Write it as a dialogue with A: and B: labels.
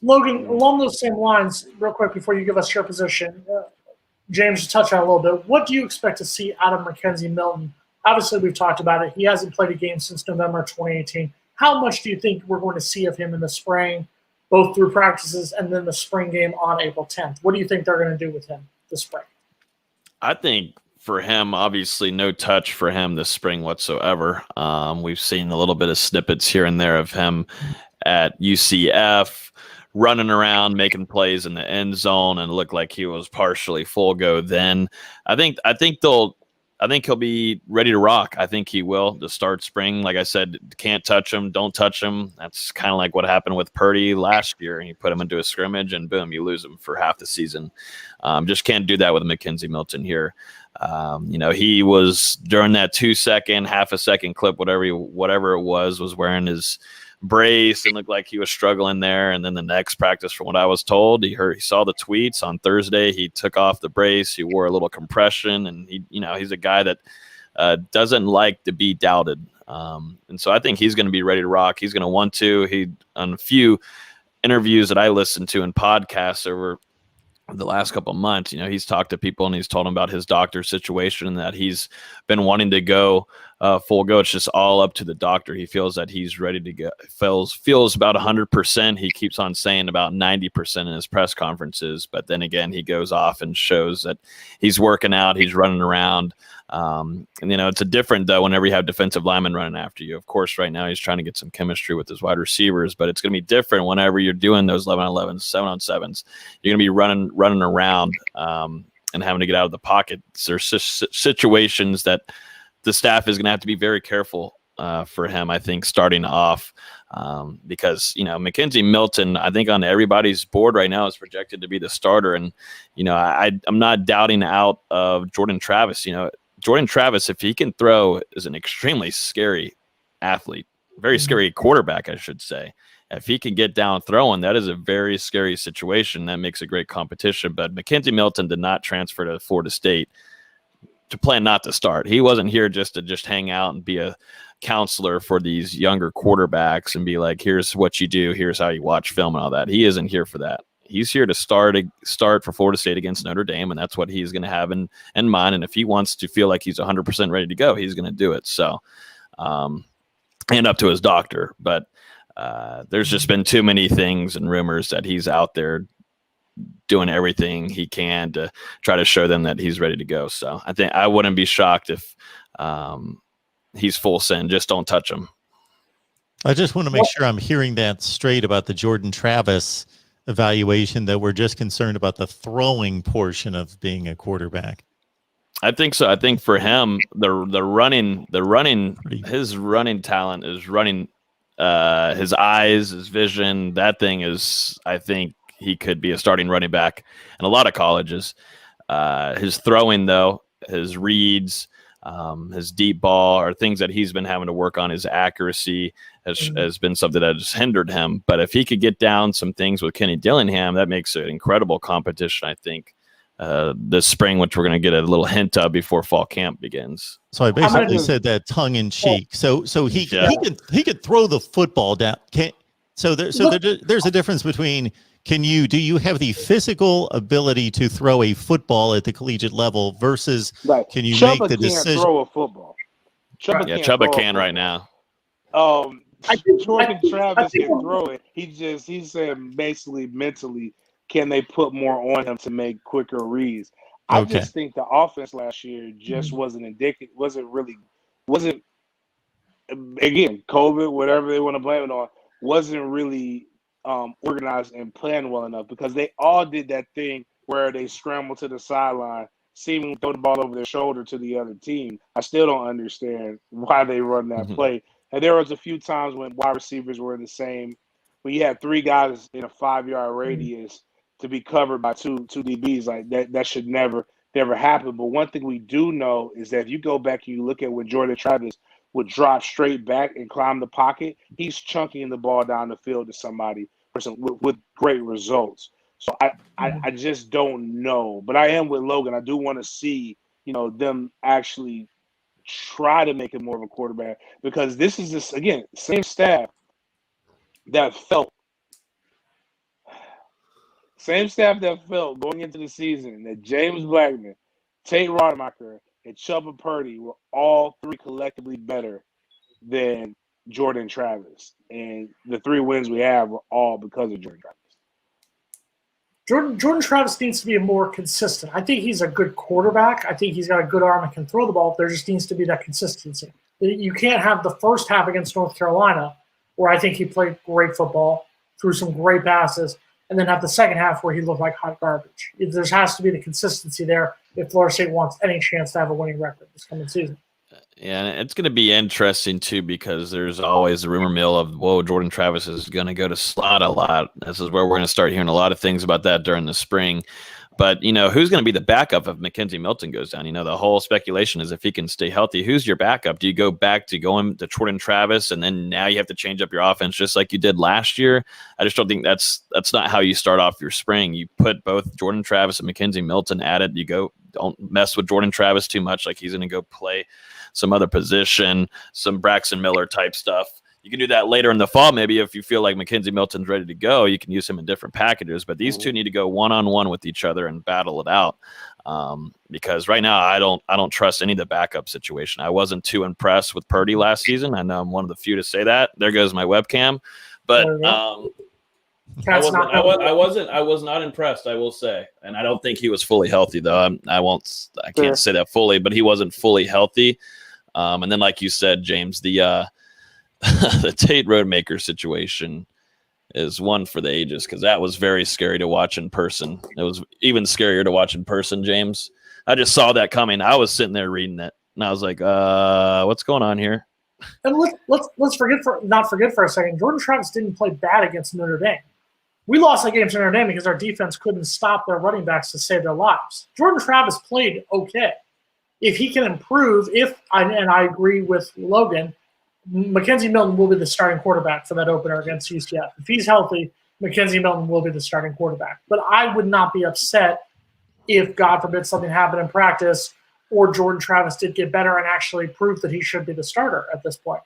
A: Logan, along those same lines, real quick before you give us your position, James touched on it a little bit. What do you expect to see out of McKenzie Milton? Obviously, we've talked about it. He hasn't played a game since November 2018. How much do you think we're going to see of him in the spring, both through practices and then the spring game on April 10th? What do you think they're going to do with him this spring?
B: I think for him, obviously, no touch for him this spring whatsoever. We've seen a little bit of snippets here and there of him at UCF running around, making plays in the end zone, and looked like he was partially full go then. I think he'll be ready to rock. I think he will to start spring. Like I said, can't touch him, don't touch him. That's kind of like what happened with Purdy last year. You put him into a scrimmage and boom, you lose him for half the season. Just can't do that with McKenzie Milton here. He was during that 2 second, half a second clip, whatever it was wearing his brace and looked like he was struggling there. And then the next practice, from what I was told, he saw the tweets on Thursday. He took off the brace. He wore a little compression, and he's a guy that doesn't like to be doubted. And so I think he's going to be ready to rock. He's going to want to. He on a few interviews that I listened to and podcasts over the last couple of months, he's talked to people and he's told them about his doctor situation and that he's been wanting to go full go. It's just all up to the doctor. He feels that he's ready to go. Feels about 100%. He keeps on saying about 90% in his press conferences, but then again, he goes off and shows that he's working out, he's running around. It's a different though whenever you have defensive linemen running after you. Of course, right now he's trying to get some chemistry with his wide recievers, but it's going to be different whenever you're doing those 11-on-11s, 7-on-7s. You're going to be running around and having to get out of the pocket. There's situations that the staff is going to have to be very careful for him, I think, starting off because, McKenzie Milton, I think on everybody's board right now is projected to be the starter. And, I'm not doubting out of Jordan Travis. Jordan Travis, if he can throw, is an extremely scary athlete, very scary quarterback, I should say. If he can get down throwing, that is a very scary situation. That makes a great competition. But McKenzie Milton did not transfer to Florida State to plan not to start. He wasn't here just to hang out and be a counselor for these younger quarterbacks and be like, here's what you do, here's how you watch film and all that. He isn't here for that. He's here to start for Florida State against Notre Dame, and that's what he's going to have in mind. And if he wants to feel like he's 100% ready to go, he's going to do it. So, and up to his doctor. But there's just been too many things and rumors that he's out there doing everything he can to try to show them that he's ready to go. So I think I wouldn't be shocked if he's full send. Just don't touch him.
C: I just want to make sure I'm hearing that straight about the Jordan Travis evaluation, that we're just concerned about the throwing portion of being a quarterback.
B: I think so. I think for him, his running talent is running, his eyes, his vision. That thing is, I think he could be a starting running back in a lot of colleges. His throwing, though, his reads, his deep ball are things that he's been having to work on. His accuracy has been something that has hindered him. But if he could get down some things with Kenny Dillingham, that makes it an incredible competition, I think, this spring, which we're going to get a little hint of before fall camp begins.
C: So I basically said that tongue in cheek. So he could throw the football down. There's a difference between do you have the physical ability to throw a football at the collegiate level versus can you make the decision?
D: Can't throw a football.
B: Chubba can right now.
D: I think Jordan Travis can throw it. He's saying basically mentally, can they put more on him to make quicker reads? I just think the offense last year just wasn't indicative. Wasn't again, COVID, whatever they want to blame it on, wasn't really organized and planned well enough, because they all did that thing where they scramble to the sideline, seemingly throw the ball over their shoulder to the other team. I still don't understand why they run that play. And there was a few times when wide receivers were in the same, when you had three guys in a 5-yard radius to be covered by two DBs, like that should never happen. But one thing we do know is that if you go back and you look at when Jordan Travis would drop straight back and climb the pocket, he's chunking the ball down the field to somebody with great results. So I just don't know. But I am with Logan. I do want to see, them actually try to make him more of a quarterback, because this is again, same staff that felt same staff that felt going into the season that James Blackman, Tate Rodemacher, and Chuba Purdy were all three collectively better than Jordan Travis. And the 3 wins we have were all because of Jordan Travis.
A: Jordan Travis needs to be more consistent. I think he's a good quarterback. I think he's got a good arm and can throw the ball. There just needs to be that consistency. You can't have the first half against North Carolina, where I think he played great football, threw some great passes, and then have the second half where he looked like hot garbage. There has to be the consistency there if Florida State wants any chance to have a winning record this coming season.
B: Yeah, and it's going to be interesting, too, because there's always the rumor mill of, whoa, Jordan Travis is going to go to slot a lot. This is where we're going to start hearing a lot of things about that during the spring. But, who's going to be the backup if McKenzie Milton goes down? The whole speculation is if he can stay healthy, who's your backup? Do you go back to going to Jordan Travis, and then now you have to change up your offense just like you did last year? I just don't think that's not how you start off your spring. You put both Jordan Travis and McKenzie Milton at it. Don't mess with Jordan Travis too much, like he's going to go play some other position, some Braxton Miller type stuff. You can do that later in the fall. Maybe if you feel like McKenzie Milton's ready to go, you can use him in different packages. But these two need to go one-on-one with each other and battle it out. Because right now I don't trust any of the backup situation. I wasn't too impressed with Purdy last season. I know I'm one of the few to say that. There goes my webcam. But I was not impressed, I will say. And I don't think he was fully healthy, though. I can't say that fully, but he wasn't fully healthy. And then, like you said, James, the Tate Rodemaker situation is one for the ages, because that was very scary to watch in person. It was even scarier to watch in person, James. I just saw that coming. I was sitting there reading it, and I was like, what's going on here?
A: And let's not forget for a second, Jordan Travis didn't play bad against Notre Dame. We lost that game to Notre Dame because our defense couldn't stop their running backs to save their lives. Jordan Travis played okay. If he can improve, and I agree with Logan, McKenzie Milton will be the starting quarterback for that opener against UCF. If he's healthy, McKenzie Milton will be the starting quarterback. But I would not be upset if, God forbid, something happened in practice or Jordan Travis did get better and actually prove that he should be the starter at this point.